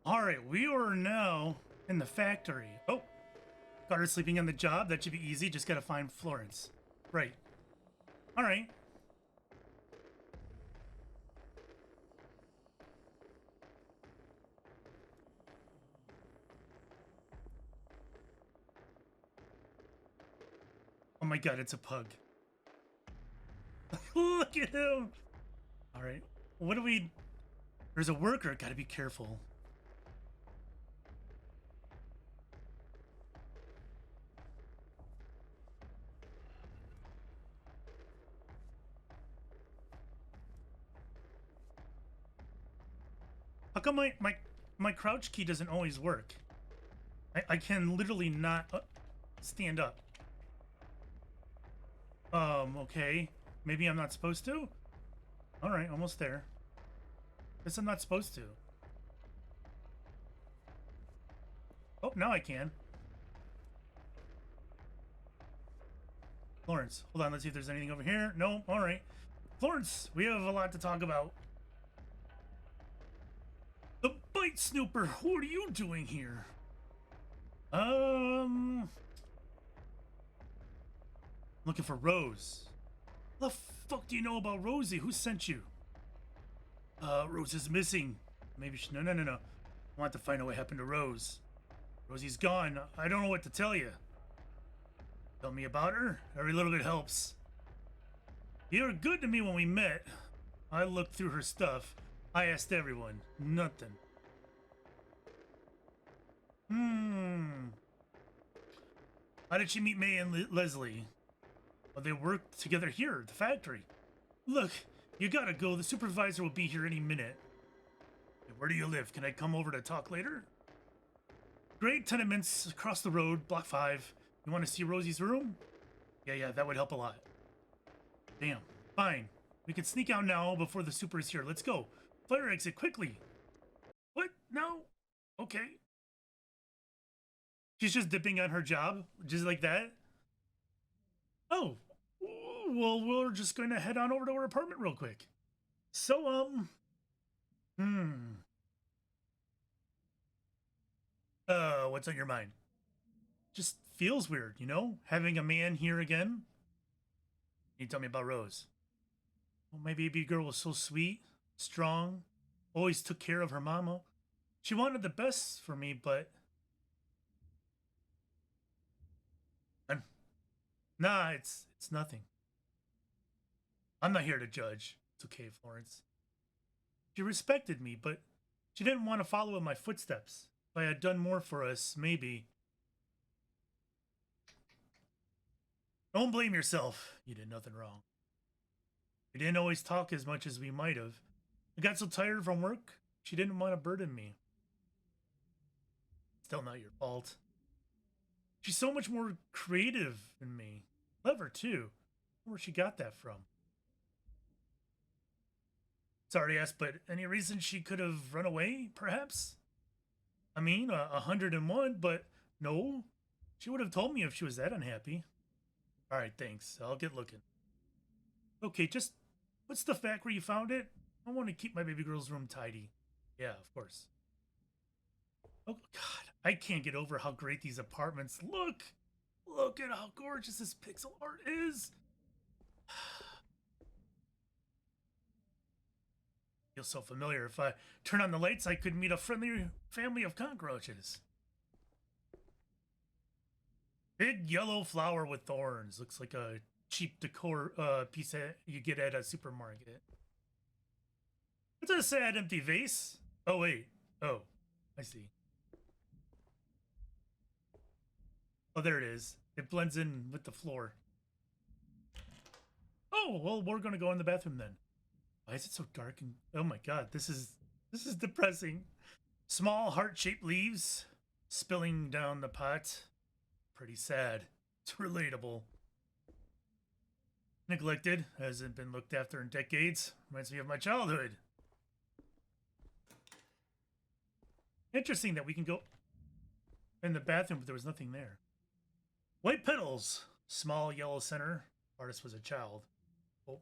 All right, we are now in the factory. Oh, got her sleeping on the job. That should be easy. Just gotta find Florence. Right. All right. Oh my god, it's a pug. Look at him. All right. What do we... There's a worker. Gotta be careful. How come my crouch key doesn't always work? I can literally not stand up. Okay. Maybe I'm not supposed to? Alright, almost there. Guess I'm not supposed to. Oh, now I can. Florence, hold on, let's see if there's anything over here. No, alright. Florence, we have a lot to talk about. The Bite Snooper, what are you doing here? Looking for Rose. The fuck do you know about Rosie? Who sent you? Rose is missing. Maybe she... No. I want to find out what happened to Rose. Rosie's gone. I don't know what to tell you. Tell me about her? Every little bit helps. You were good to me when we met. I looked through her stuff. I asked everyone. Nothing. How did she meet May and Leslie? Well, they worked together here at the factory. Look, you gotta go. The supervisor will be here any minute. Hey, where do you live? Can I come over to talk later? Great tenements across the road, block 5. You want to see Rosie's room? Yeah, that would help a lot. Damn. Fine. We can sneak out now before the super is here. Let's go. Fire exit quickly. What? No? Okay. She's just dipping on her job, just like that. Oh, well, we're just going to head on over to her apartment real quick. So, what's on your mind? Just feels weird, you know? Having a man here again. Can you tell me about Rose? Well, my baby girl was so sweet, strong, always took care of her mama. She wanted the best for me, but... Nah, it's nothing. I'm not here to judge. It's okay, Florence. She respected me, but she didn't want to follow in my footsteps. If I had done more for us, maybe. Don't blame yourself. You did nothing wrong. We didn't always talk as much as we might have. I got so tired from work, she didn't want to burden me. Still not your fault. She's so much more creative than me. Clever, too. Where she got that from? Sorry to ask, but any reason she could have run away, perhaps? I mean, 101, but no. She would have told me if she was that unhappy. Alright, thanks. I'll get looking. Okay, just... What's the fact where you found it? I want to keep my baby girl's room tidy. Yeah, of course. Oh, God. I can't get over how great these apartments look. Look at how gorgeous this pixel art is. Feels so familiar. If I turn on the lights, I could meet a friendly family of cockroaches. Big yellow flower with thorns. Looks like a cheap decor piece that you get at a supermarket. It's a sad empty vase. Oh, wait. Oh, I see. Oh, there it is. It blends in with the floor. Oh, well, we're going to go in the bathroom then. Why is it so dark and... Oh my god, this is depressing. Small heart-shaped leaves spilling down the pot. Pretty sad. It's relatable. Neglected. Hasn't been looked after in decades. Reminds me of my childhood. Interesting that we can go in the bathroom, but there was nothing there. White petals. Small yellow center. Artist was a child. Oh.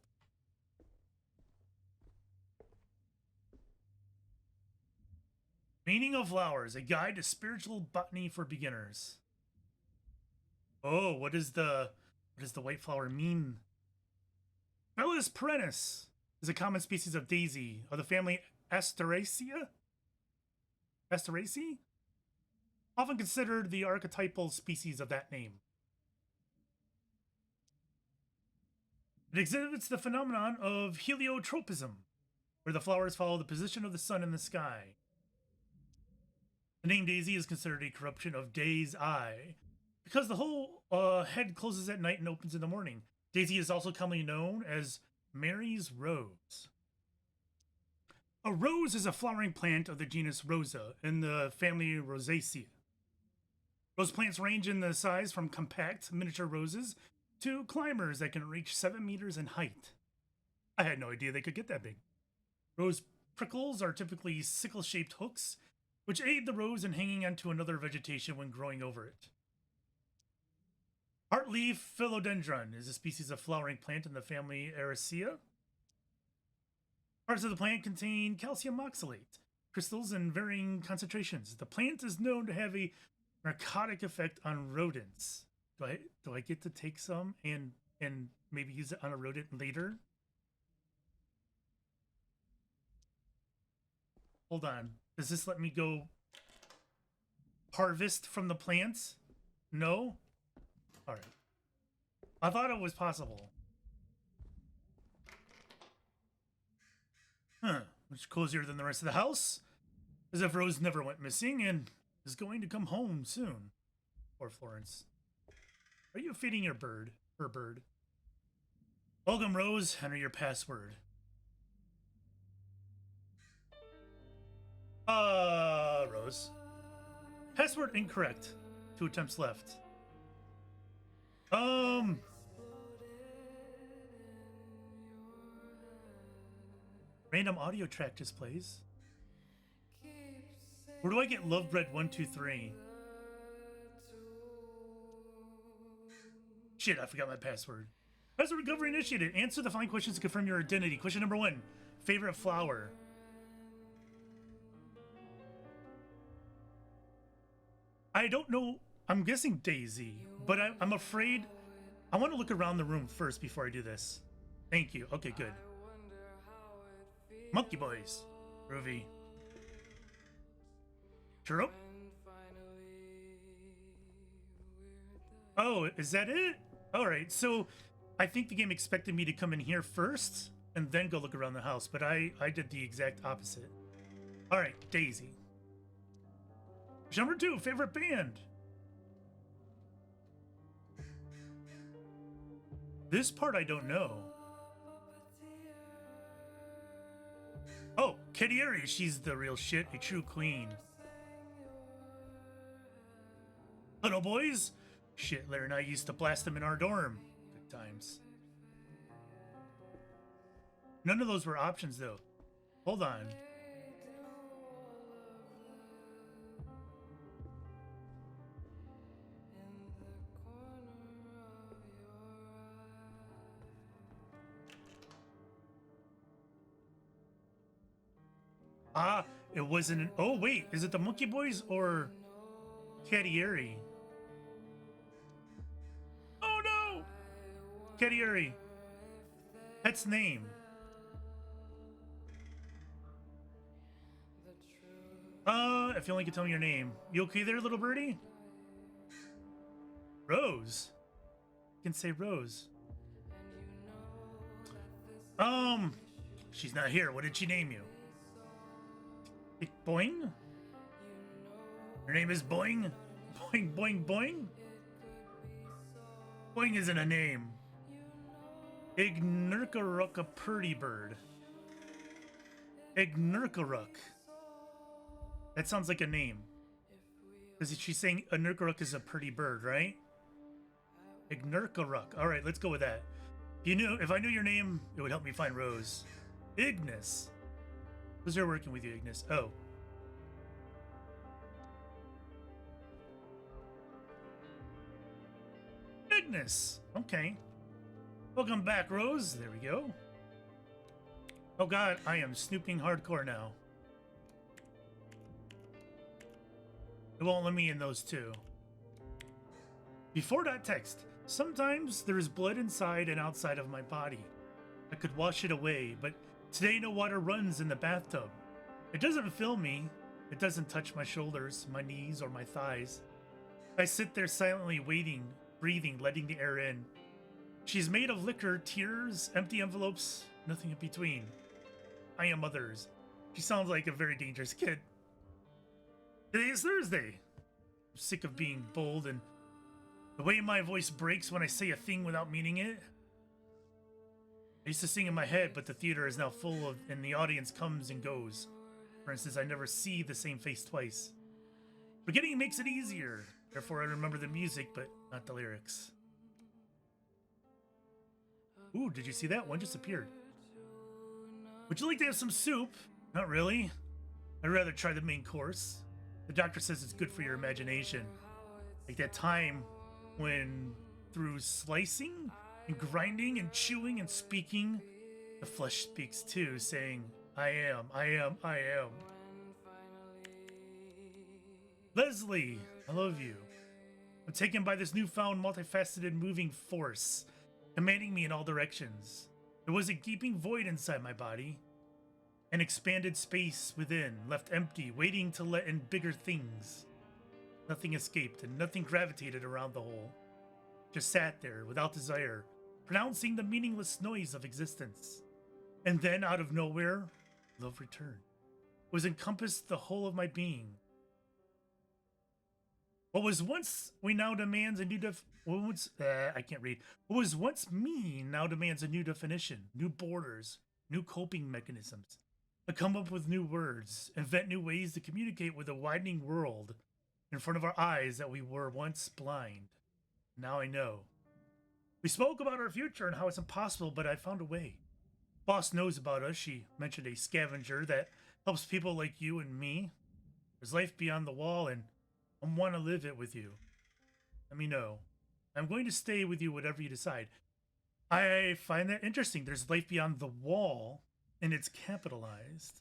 Meaning of flowers, a guide to spiritual botany for beginners. Oh, what does the white flower mean? Bellis perennis is a common species of daisy of the family Asteraceae. Asteraceae? Often considered the archetypal species of that name. It exhibits the phenomenon of heliotropism, where the flowers follow the position of the sun in the sky. The name daisy is considered a corruption of day's eye, because the whole head closes at night and opens in the morning. Daisy is also commonly known as Mary's rose. A rose is a flowering plant of the genus Rosa in the family Rosaceae. Rose plants range in the size from compact miniature roses to climbers that can reach 7 meters in height. I had no idea they could get that big. Rose prickles are typically sickle-shaped hooks, which aid the rose in hanging onto another vegetation when growing over it. Heartleaf philodendron is a species of flowering plant in the family Ericaceae. Parts of the plant contain calcium oxalate crystals in varying concentrations. The plant is known to have a narcotic effect on rodents. Do I get to take some and maybe use it on a rodent later? Hold on. Does this let me go harvest from the plants? No? All right. I thought it was possible. Huh. Much cozier than the rest of the house. As if Rose never went missing and is going to come home soon. Poor Florence. Are you feeding your bird? Her bird. Welcome, Rose. Enter your password. Rose. Password incorrect. 2 attempts left. Random audio track just plays. Where do I get Love Bread 123? Shit, I forgot my password. Password recovery initiated. Answer the following questions to confirm your identity. Question number 1. Favorite flower? I don't know. I'm guessing Daisy, but I'm afraid. I want to look around the room first before I do this. Thank you. Okay, good. Monkey Boys. Groovy. Chirrup. Oh, is that it? Alright, so I think the game expected me to come in here first and then go look around the house, but I did the exact opposite. Alright, Daisy. Number 2, favorite band. This part I don't know. Oh, Kedieri, she's the real shit, a true queen. Little boys? Shit, Larry and I used to blast them in our dorm. Good times. None of those were options, though. Hold on. Ah, it wasn't an... Oh, wait. Is it the Monkey Boys or Kedieri? Oh, no! Kedieri. Pet's name. If you only could tell me your name. You okay there, little birdie? Rose. You can say Rose. She's not here. What did she name you? Boing? Her name is Boing? Boing, boing, boing? Boing isn't a name. EggNut, a purdy bird. EggNut. That sounds like a name. Because she's saying a Nurkaruk is a pretty bird, right? EggNut. Alright, let's go with that. If I knew your name, it would help me find Rose. Ignis. Who's there working with you, Ignis? Oh. Ignis. Okay. Welcome back, Rose. There we go. Oh god, I am snooping hardcore now. It won't let me in those two. Before that text, sometimes there is blood inside and outside of my body. I could wash it away, but today no water runs in the bathtub. It doesn't fill me. It doesn't touch my shoulders, my knees, or my thighs. I sit there silently waiting, breathing, letting the air in. She's made of liquor, tears, empty envelopes, nothing in between. I am others. She sounds like a very dangerous kid. Today is Thursday. I'm sick of being bold and the way my voice breaks when I say a thing without meaning it. I used to sing in my head, but the theater is now full of, and the audience comes and goes. For instance, I never see the same face twice. Forgetting makes it easier. Therefore, I remember the music, but not the lyrics. Ooh, did you see that? One just appeared. Would you like to have some soup? Not really. I'd rather try the main course. The doctor says it's good for your imagination. Like that time when through slicing and grinding and chewing and speaking, the flesh speaks too, saying, I am, I am, I am. Leslie, I love you. I'm taken by this newfound multifaceted moving force, commanding me in all directions. There was a gaping void inside my body, an expanded space within, left empty, waiting to let in bigger things. Nothing escaped and nothing gravitated around the hole. Just sat there without desire, pronouncing the meaningless noise of existence. And then, out of nowhere, love returned. It was encompassed the whole of my being. What was once me now demands a new What was once me now demands a new definition, new borders, new coping mechanisms. I come up with new words, invent new ways to communicate with a widening world in front of our eyes that we were once blind. Now I know. We spoke about our future and how it's impossible, but I found a way. Boss knows about us. She mentioned a scavenger that helps people like you and me. There's life beyond the wall, and I want to live it with you. Let me know. I'm going to stay with you whatever you decide. I find that interesting. There's life beyond the wall, and it's capitalized.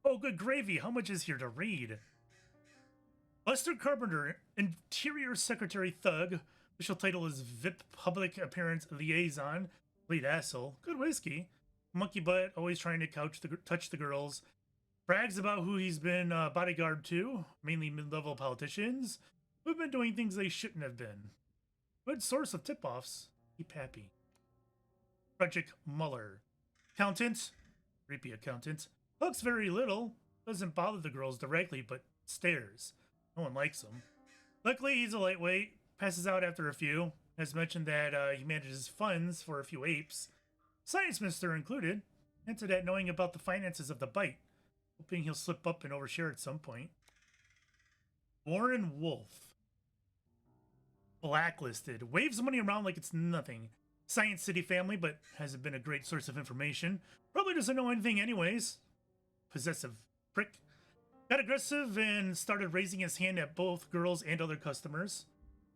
Oh, good gravy. How much is here to read? Buster Carpenter, Interior Secretary Thug. Official title is VIP Public Appearance Liaison. Lead asshole. Good whiskey. Monkey butt, always trying to touch the girls. Brags about who he's been bodyguard to, mainly mid-level politicians who've been doing things they shouldn't have been. Good source of tip-offs. Keep happy. Frederick Muller. Accountant. Creepy accountant. Looks very little. Doesn't bother the girls directly, but stares. No one likes him. Luckily, he's a lightweight. Passes out after a few. Has mentioned that he manages funds for a few apes. Science Minister included. Hinted at knowing about the finances of the bite. Hoping he'll slip up and overshare at some point. Warren Wolf. Blacklisted. Waves money around like it's nothing. Science City family, but hasn't been a great source of information. Probably doesn't know anything anyways. Possessive prick. Got aggressive and started raising his hand at both girls and other customers.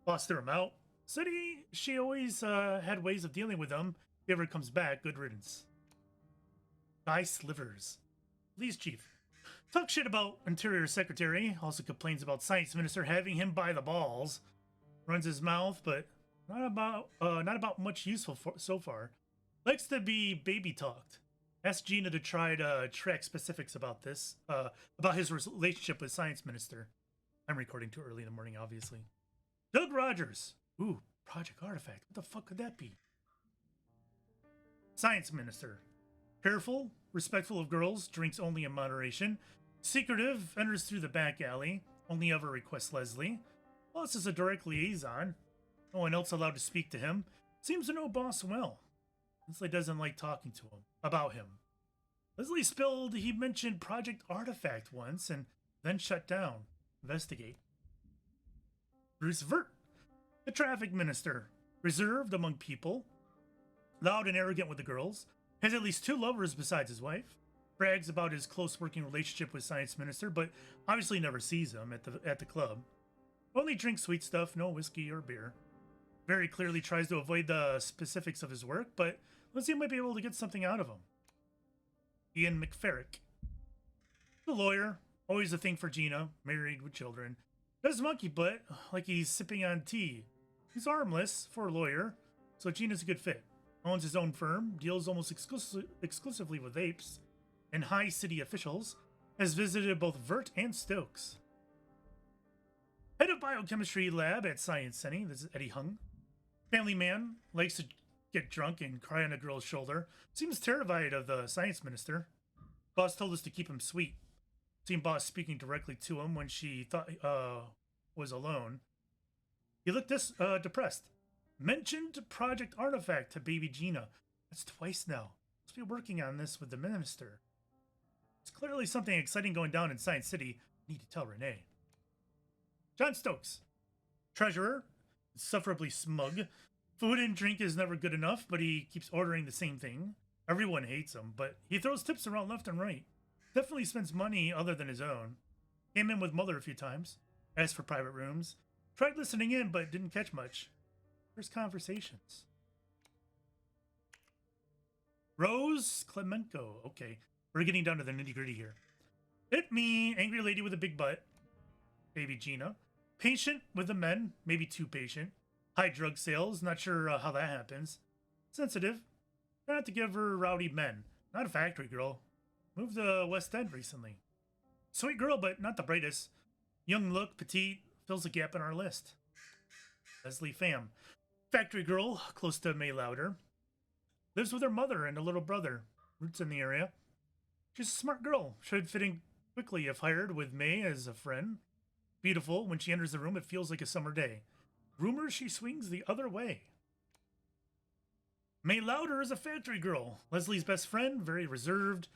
Boss threw him out. Said she always had ways of dealing with him. If he ever comes back, good riddance. Guy Slivers. Police chief. Talk shit about Interior Secretary. Also complains about Science Minister having him by the balls. Runs his mouth, but not about much useful so far. Likes to be baby talked. Asked Gina to try to track specifics about this, about his relationship with Science Minister. I'm recording too early in the morning, obviously. Doug Rogers. Ooh, Project Artifact. What the fuck could that be? Science Minister. Careful, respectful of girls, drinks only in moderation. Secretive, enters through the back alley. Only ever requests Leslie. Boss is a direct liaison. No one else allowed to speak to him. Seems to know Boss well. Leslie doesn't like talking to him. About him. Leslie spilled he mentioned Project Artifact once and then shut down. Investigate. Bruce Vert. The traffic minister. Reserved among people. Loud and arrogant with the girls. Has at least 2 lovers besides his wife. Brags about his close working relationship with Science Minister, but obviously never sees him at the club. Only drinks sweet stuff, no whiskey or beer. Very clearly tries to avoid the specifics of his work, but let's see if he might be able to get something out of him. Ian McFerrick. The lawyer, always a thing for Gina, married with children. Does monkey butt like he's sipping on tea. He's armless for a lawyer, so Gina's a good fit. Owns his own firm, deals almost exclusively with apes and high city officials, has visited both Vert and Stokes. Head of biochemistry lab at Science City, this is Eddie Hung. Family man, likes to get drunk and cry on a girl's shoulder. Seems terrified of the science minister. Boss told us to keep him sweet. Seen boss speaking directly to him when she thought was alone. He looked depressed. Mentioned Project Artifact to baby Gina. That's twice now. Must be working on this with the minister. There's clearly something exciting going down in Science City. Need to tell Renee. John Stokes. Treasurer. Insufferably smug. Food and drink is never good enough, but he keeps ordering the same thing. Everyone hates him, but he throws tips around left and right. Definitely spends money other than his own. Came in with mother a few times. Asked for private rooms. Tried listening in, but didn't catch much. First conversations. Rose Clemenco. Okay, we're getting down to the nitty-gritty here. Hit me, angry lady with a big butt. Baby Gina. Patient with the men, maybe too patient. High drug sales, not sure how that happens. Sensitive. Try not to give her rowdy men. Not a factory girl. Moved to West End recently. Sweet girl, but not the brightest. Young look, petite, fills a gap in our list. Leslie Pham. Factory girl, close to May Louder. Lives with her mother and a little brother. Roots in the area. She's a smart girl. Should fit in quickly if hired with May as a friend. Beautiful. When she enters the room, it feels like a summer day. Rumors she swings the other way. May Louder is a factory girl. Leslie's best friend, very reserved.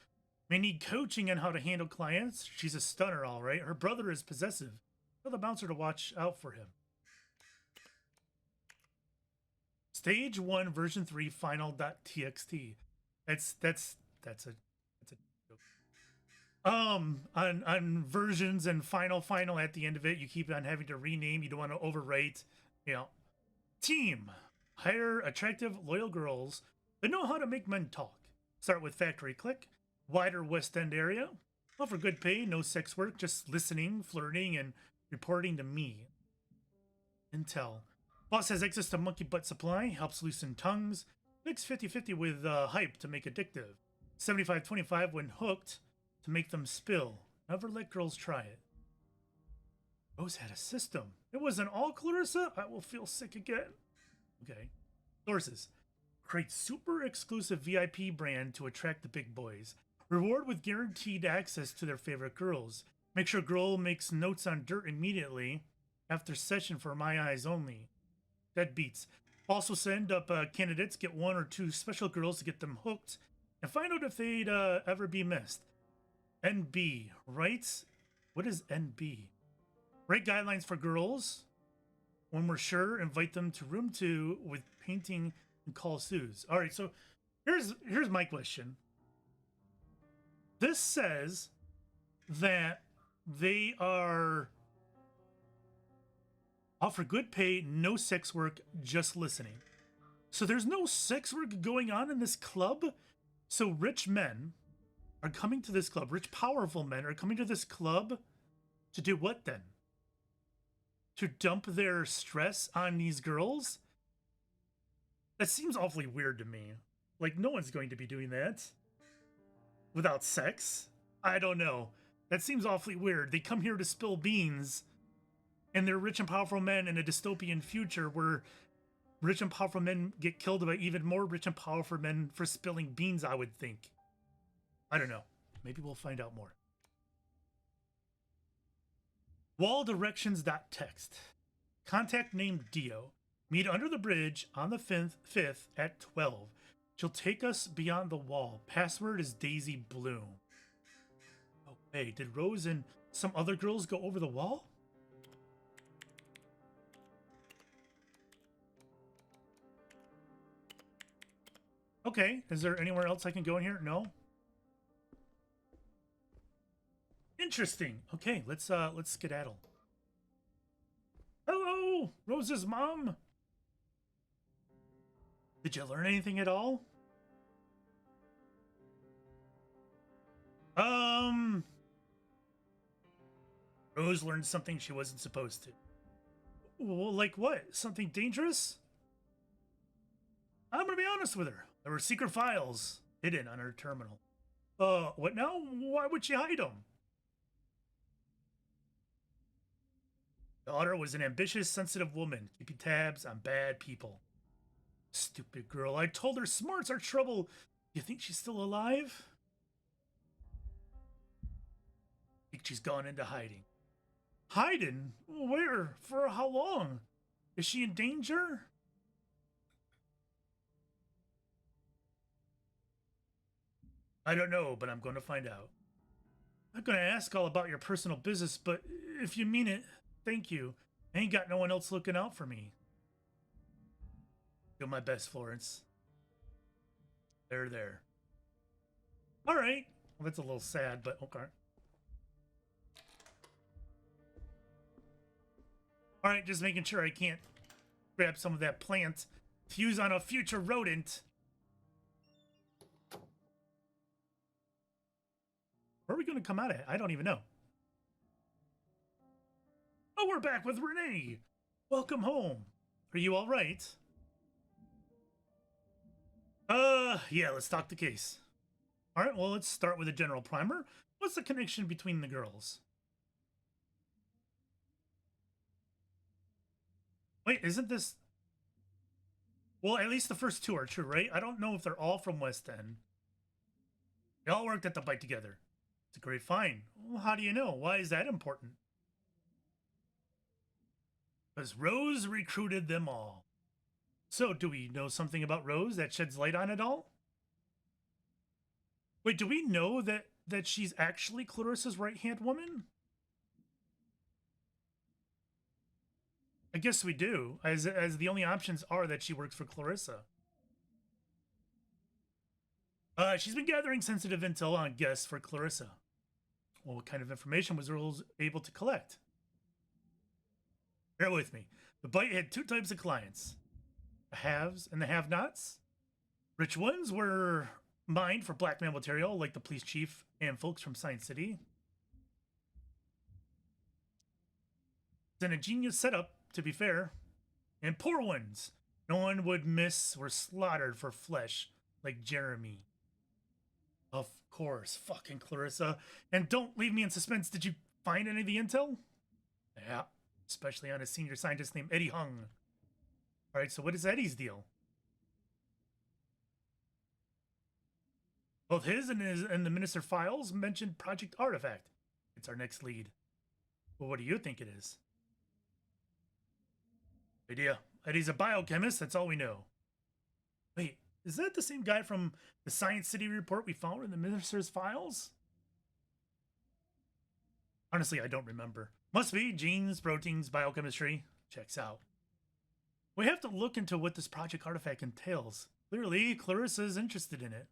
May need coaching on how to handle clients. She's a stunner, all right. Her brother is possessive. Tell the bouncer to watch out for him. Stage 1, version 3, final.txt. That's a joke. On versions and final at the end of it, you keep on having to rename. You don't want to overwrite. You know, team. Hire attractive, loyal girls that know how to make men talk. Start with factory click. Wider West End area. Offer good pay, no sex work, just listening, flirting, and reporting to me. Intel. Boss has access to monkey butt supply, helps loosen tongues. Mix 50-50 with hype to make addictive. 75-25 when hooked to make them spill. Never let girls try it. Rose had a system. It wasn't all Clarissa. I will feel sick again. Okay. Sources. Create super exclusive VIP brand to attract the big boys. Reward with guaranteed access to their favorite girls. Make sure girl makes notes on dirt immediately after session for my eyes only. Dead beats. Also send up candidates, get 1 or 2 special girls to get them hooked, and find out if they'd ever be missed. NB. Rights? What is NB? Write guidelines for girls. When we're sure, invite them to room 2 with painting and call Suze. All right, so here's my question. This says that they are offer good pay, no sex work, just listening. So there's no sex work going on in this club? So rich men are coming to this club. Rich, powerful men are coming to this club to do what then? To dump their stress on these girls? That seems awfully weird to me. Like, no one's going to be doing that without sex. I don't know. That seems awfully weird. They come here to spill beans, and they're rich and powerful men in a dystopian future where rich and powerful men get killed by even more rich and powerful men for spilling beans, I would think. I don't know. Maybe we'll find out more. Wall directions.txt. Contact named Dio. Meet under the bridge on the 5th at 12. She'll take us beyond the wall. Password is Daisy Bloom. Oh, hey, did Rose and some other girls go over the wall? Okay, is there anywhere else I can go in here? No? Interesting. Okay, let's skedaddle. Hello, Rose's mom. Did you learn anything at all? Rose learned something she wasn't supposed to. Well, like what? Something dangerous? I'm gonna be honest with her. There were secret files hidden on her terminal. What now? Why would she hide them? Daughter was an ambitious, sensitive woman, keeping tabs on bad people. Stupid girl. I told her smarts are trouble. You think she's still alive? I think she's gone into hiding. Hiding? Where? For how long? Is she in danger? I don't know, but I'm going to find out. I'm going to ask all about your personal business, but if you mean it, thank you. I ain't got no one else looking out for me. Do my best, Florence. There. All right. Well, that's a little sad, but okay. All right, just making sure I can't grab some of that plant to use on a future rodent. Where are we going to come out at? I don't even know. Oh, we're back with Renee. Welcome home. Are you all right? Yeah, let's talk the case. All right, well, let's start with a general primer. What's the connection between the girls? Wait, isn't this... Well, at least the first two are true, right? I don't know if they're all from West End. They all worked at the bite together. It's a great find. Well, how do you know? Why is that important? Because Rose recruited them all. So, do we know something about Rose that sheds light on it all? Wait, do we know that she's actually Clarissa's right-hand woman? I guess we do, as the only options are that she works for Clarissa. She's been gathering sensitive intel on guests for Clarissa. Well, what kind of information was Rose able to collect? Bear with me. The Bite had two types of clients. The haves and the have-nots. Rich ones were mined for blackmail material, like the police chief and folks from Science City. It's an ingenious setup, to be fair. And poor ones, no one would miss, were slaughtered for flesh, like Jeremy. Of course, fucking Clarissa. And don't leave me in suspense. Did you find any of the intel? Yeah, especially on a senior scientist named Eddie Hung. All right, so what is Eddie's deal? Both his and the Minister files mentioned Project Artifact. It's our next lead. Well, what do you think it is? Idea. Eddie's a biochemist, that's all we know. Wait, is that the same guy from the Science City report we found in the Minister's files? Honestly, I don't remember. Must be genes, proteins, biochemistry. Checks out. We have to look into what this Project Artifact entails. Clearly, Clarissa's interested in it.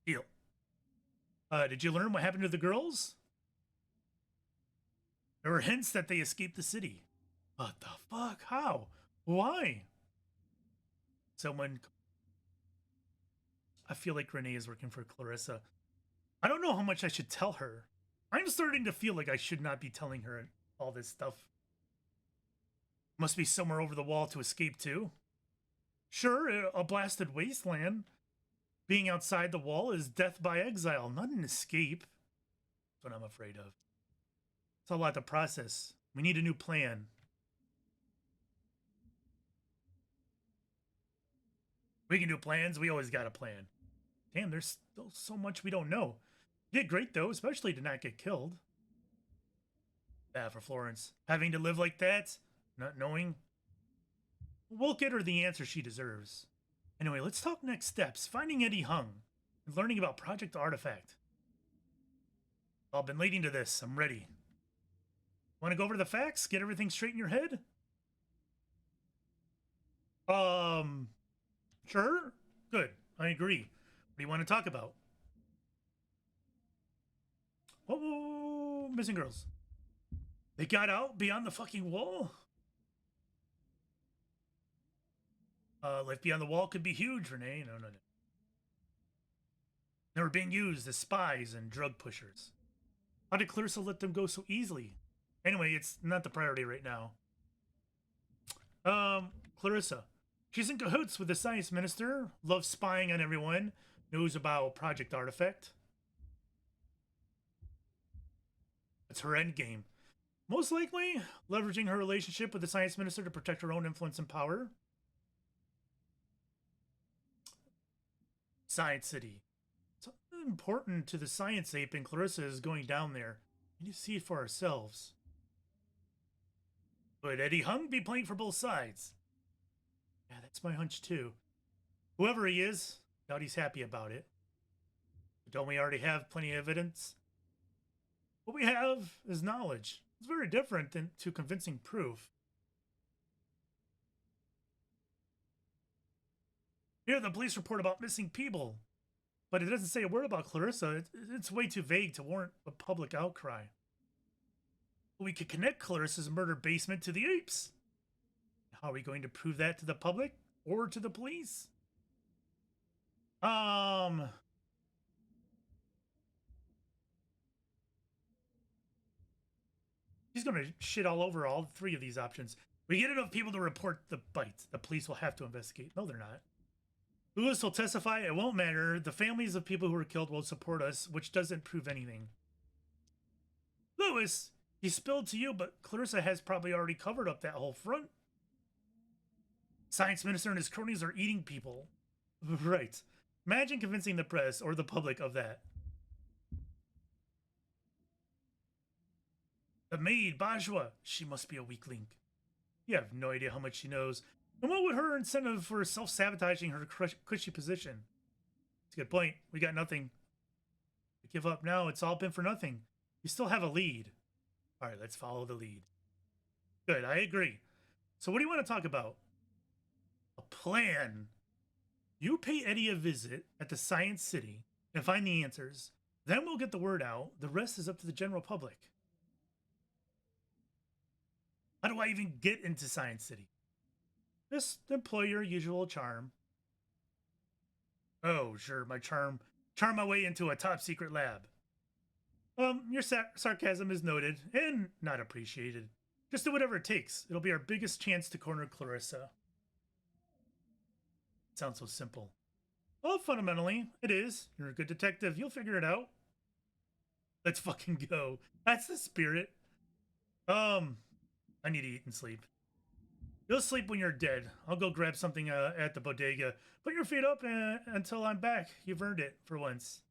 Deal. Did you learn what happened to the girls? There were hints that they escaped the city. What the fuck? How? Why? Someone... I feel like Renee is working for Clarissa. I don't know how much I should tell her. I'm starting to feel like I should not be telling her all this stuff. Must be somewhere over the wall to escape to. Sure, a blasted wasteland. Being outside the wall is death by exile, not an escape. That's what I'm afraid of. It's a lot to process. We need a new plan. We can do plans. We always got a plan. Damn, there's still so much we don't know. You did great, though, especially to not get killed. Bad for Florence. Having to live like that, not knowing. We'll get her the answer she deserves. Anyway, let's talk next steps. Finding Eddie Hung and learning about Project Artifact. I've been leading to this. I'm ready. Want to go over the facts? Get everything straight in your head? Sure. Good. I agree. What do you want to talk about? Oh, missing girls. They got out beyond the fucking wall? Life beyond the wall could be huge, Renee. No. They were being used as spies and drug pushers. How did Clarissa let them go so easily? Anyway, it's not the priority right now. Clarissa. She's in cahoots with the science minister, loves spying on everyone, knows about Project Artifact. That's her end game. Most likely, leveraging her relationship with the science minister to protect her own influence and power. Science City. Something important to the science ape, and Clarissa is going down there. We need to see it for ourselves. Would Eddie Hung be playing for both sides? Yeah, that's my hunch too. Whoever he is, doubt he's happy about it. But don't we already have plenty of evidence? What we have is knowledge. It's very different than to convincing proof. Here, the police report about missing people, but it doesn't say a word about Clarissa. It's way too vague to warrant a public outcry. We could connect Clarissa's murder basement to the apes. How are we going to prove that to the public or to the police? He's going to shit all over all three of these options. We get enough people to report the bites. The police will have to investigate. No, they're not. Lewis will testify. It won't matter. The families of people who were killed will support us, which doesn't prove anything. Lewis, he spilled to you, but Clarissa has probably already covered up that whole front. Science minister and his cronies are eating people. Right. Imagine convincing the press or the public of that. The maid, Bajwa, she must be a weak link. You have no idea how much she knows. And what would her incentive for self-sabotaging her cushy position? It's a good point. We got nothing. We give up now. It's all been for nothing. We still have a lead. All right, let's follow the lead. Good, I agree. So what do you want to talk about? A plan. You pay Eddie a visit at the Science City and find the answers. Then we'll get the word out. The rest is up to the general public. How do I even get into Science City? Just employ your usual charm. Oh, sure, my charm my way into a top secret lab. Your sarcasm is noted and not appreciated. Just do whatever it takes. It'll be our biggest chance to corner Clarissa. It sounds so simple. Well, fundamentally, it is. You're a good detective. You'll figure it out. Let's fucking go. That's the spirit. I need to eat and sleep. You'll sleep when you're dead. I'll go grab something at the bodega. Put your feet up until I'm back. You've earned it for once.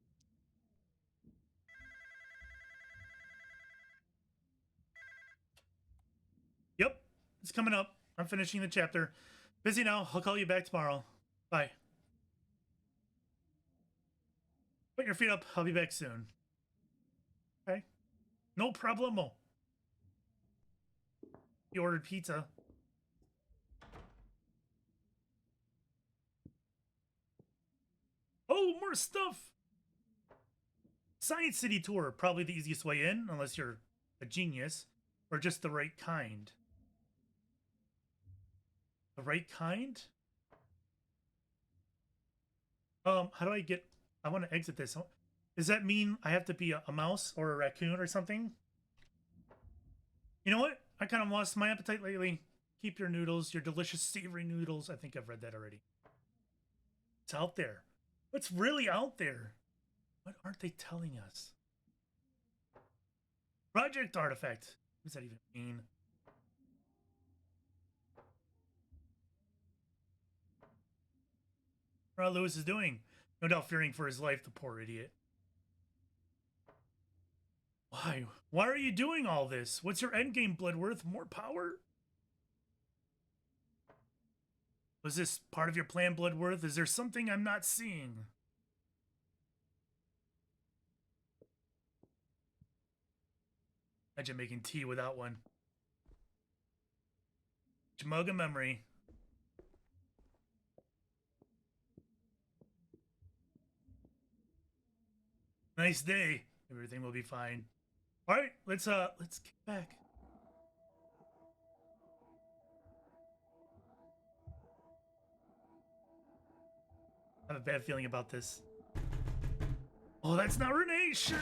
Yep, it's coming up. I'm finishing the chapter. Busy now. I'll call you back tomorrow. Bye. Put your feet up. I'll be back soon. Okay. No problemo. You ordered pizza. Oh, more stuff! Science City tour. Probably the easiest way in, unless you're a genius. Or just the right kind. The right kind? How do I get... I want to exit this. Does that mean I have to be a mouse or a raccoon or something? You know what? I kind of lost my appetite lately. Keep your noodles, your delicious savory noodles. I think I've read that already. It's out there. What's really out there? What aren't they telling us? Project Artifact. What does that even mean? What Lewis is doing. No doubt fearing for his life, the poor idiot. Why? Why are you doing all this? What's your endgame, Bloodworth? More power? Was this part of your plan, Bloodworth? Is there something I'm not seeing? Imagine making tea without one. Mug of memory. Nice day. Everything will be fine. All right, let's kick back. I have a bad feeling about this. Oh, that's not Renee's shirt.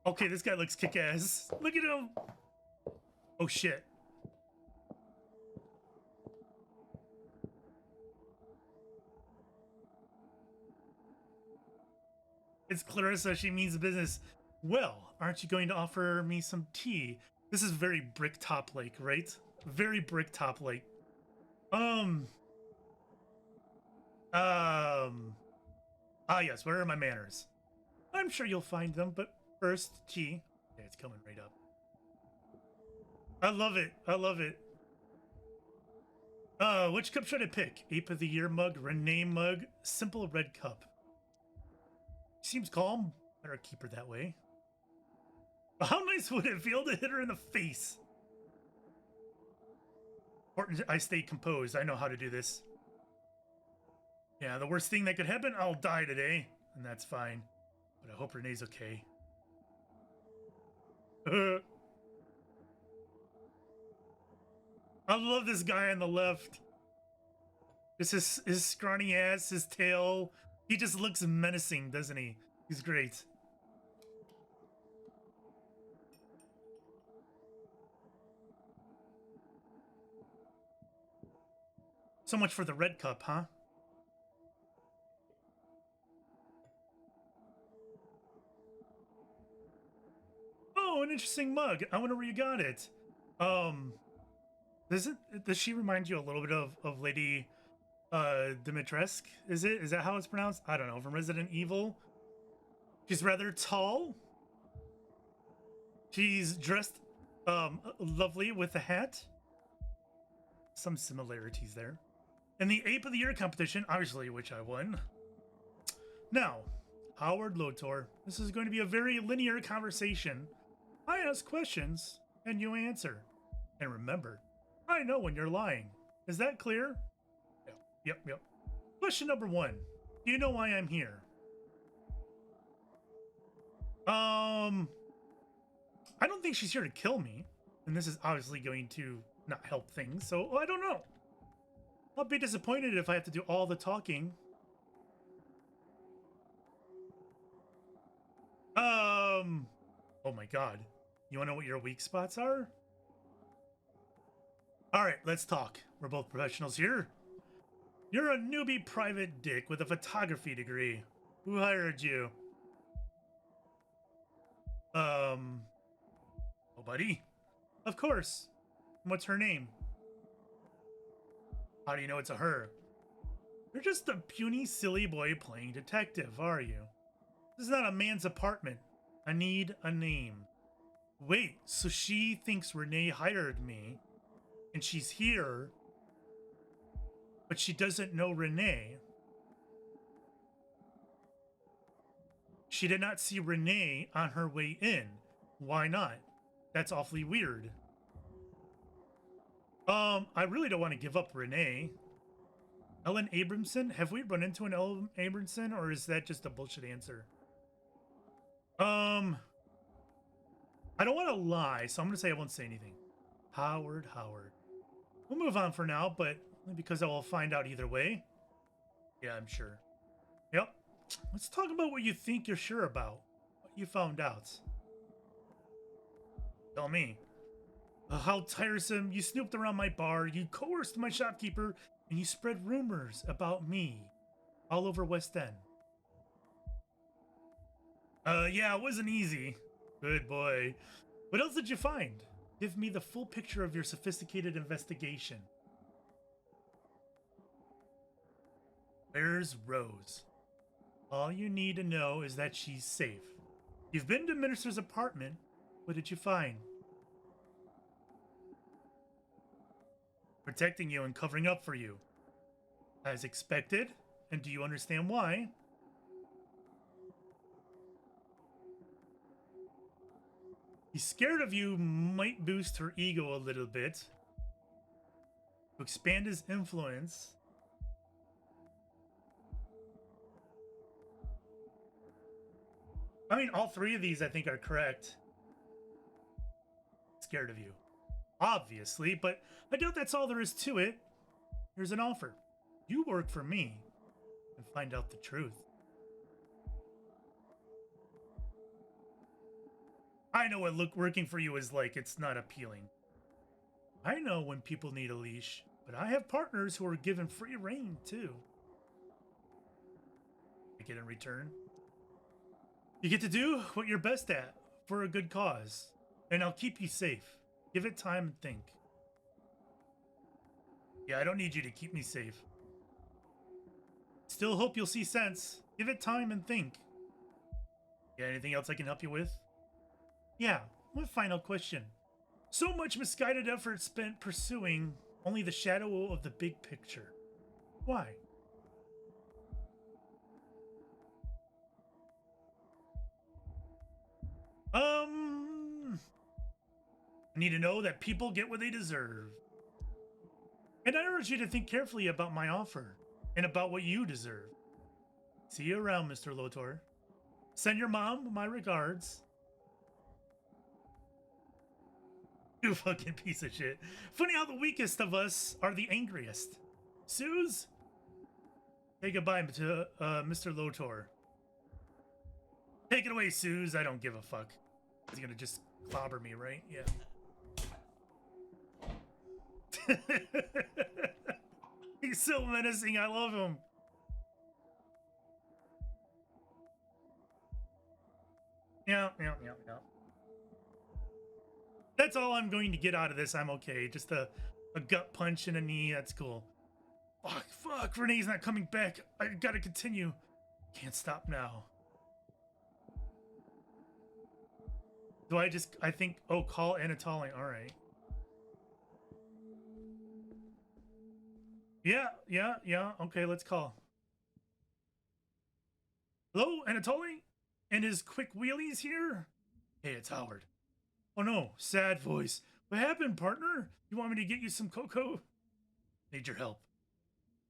Okay, this guy looks kick-ass. Look at him. Oh, shit. It's Clarissa. She means business. Well, aren't you going to offer me some tea? This is very Bricktop-like, right? Very Bricktop-like. Ah, yes, where are my manners? I'm sure you'll find them, but first, tea. Yeah, it's coming right up. I love it. I love it. Which cup should I pick? Ape of the Year mug, Renee mug, simple red cup. Seems calm. Better keep her that way. How nice would it feel to hit her in the face? Important I stay composed. I know how to do this. Yeah, the worst thing that could happen, I'll die today. And that's fine. But I hope Renee's okay. I love this guy on the left. Just his scrawny ass, his tail. He just looks menacing, doesn't he? He's great. So much for the red cup, huh? Oh, an interesting mug. I wonder where you got it. Does she remind you a little bit of Lady Dimitrescu? Is that how it's pronounced? I don't know, from Resident Evil. She's rather tall. She's dressed lovely with a hat. Some similarities there. In the Ape of the Year competition, obviously, which I won. Now, Howard Lotor, this is going to be a very linear conversation. I ask questions, and you answer. And remember, I know when you're lying. Is that clear? Yep. Question number 1. Do you know why I'm here? I don't think she's here to kill me. And this is obviously going to not help things, so I don't know. I'll be disappointed if I have to do all the talking. Oh my god. You wanna know what your weak spots are? Alright, let's talk. We're both professionals here. You're a newbie private dick with a photography degree. Who hired you? Nobody. Of course. What's her name? How do you know it's a her? You're just a puny, silly boy playing detective, are you? This is not a man's apartment. I need a name. Wait, so she thinks Renee hired me, and she's here, but she doesn't know Renee. She did not see Renee on her way in. Why not? That's awfully weird. I really don't want to give up Renee. Ellen Abramson? Have we run into an Ellen Abramson, or is that just a bullshit answer? I don't want to lie, so I'm going to say I won't say anything. Howard. We'll move on for now, but only because I will find out either way. Yeah, I'm sure. Yep. Let's talk about what you think you're sure about. What you found out. Tell me. How tiresome. You snooped around my bar, you coerced my shopkeeper, and you spread rumors about me all over West End. Yeah, it wasn't easy. Good boy. What else did you find? Give me the full picture of your sophisticated investigation. Where's Rose? All you need to know is that she's safe. You've been to Minister's apartment. What did you find? Protecting you and covering up for you. As expected. And do you understand why? He's scared of you might boost her ego a little bit. To expand his influence. I mean, all three of these I think are correct. Scared of you. Obviously, but I doubt that's all there is to it. Here's an offer. You work for me and find out the truth. I know what working for you is like. It's not appealing. I know when people need a leash, but I have partners who are given free reign too. I get in return. You get to do what you're best at for a good cause, and I'll keep you safe. Give it time and think. Yeah, I don't need you to keep me safe. Still hope you'll see sense. Give it time and think. Yeah, anything else I can help you with? Yeah, one final question. So much misguided effort spent pursuing only the shadow of the big picture. Why? I need to know that people get what they deserve. And I urge you to think carefully about my offer and about what you deserve. See you around, Mr. Lotor. Send your mom my regards. You fucking piece of shit. Funny how the weakest of us are the angriest. Suze? Say goodbye to Mr. Lotor. Take it away, Suze. I don't give a fuck. He's gonna just clobber me, right? Yeah. He's so menacing. I love him. Yeah. That's all I'm going to get out of this. I'm okay. Just a gut punch and a knee. That's cool. Fuck. Renee's not coming back. I gotta continue. Can't stop now. Do I think, oh, call Anatoly. All right. Yeah. Okay, let's call. Hello, Anatoly? And his quick wheelies here? Hey, it's Howard. Oh no, sad voice. What happened, partner? You want me to get you some cocoa? Need your help.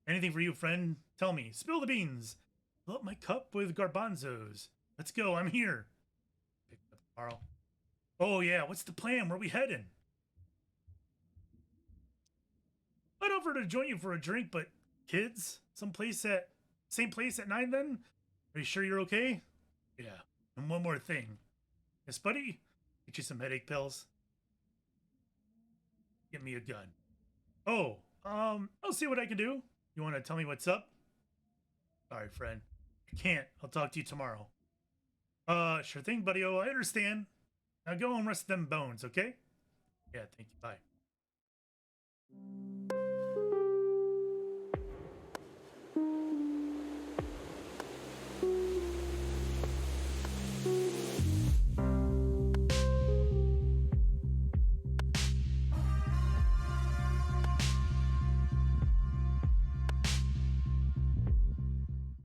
Anything for you, friend? Tell me. Spill the beans. Fill up my cup with garbanzos. Let's go, I'm here. Pick up tomorrow. Oh yeah, what's the plan? Where we heading? I'd offer to join you for a drink, but kids? Same place at 9 then? Are you sure you're okay? Yeah. And one more thing. Yes, buddy? Get you some headache pills. Get me a gun. Oh, I'll see what I can do. You want to tell me what's up? Sorry, friend. I can't. I'll talk to you tomorrow. Sure thing, buddy. Oh, I understand. Now go and rest them bones, okay? Yeah, thank you. Bye.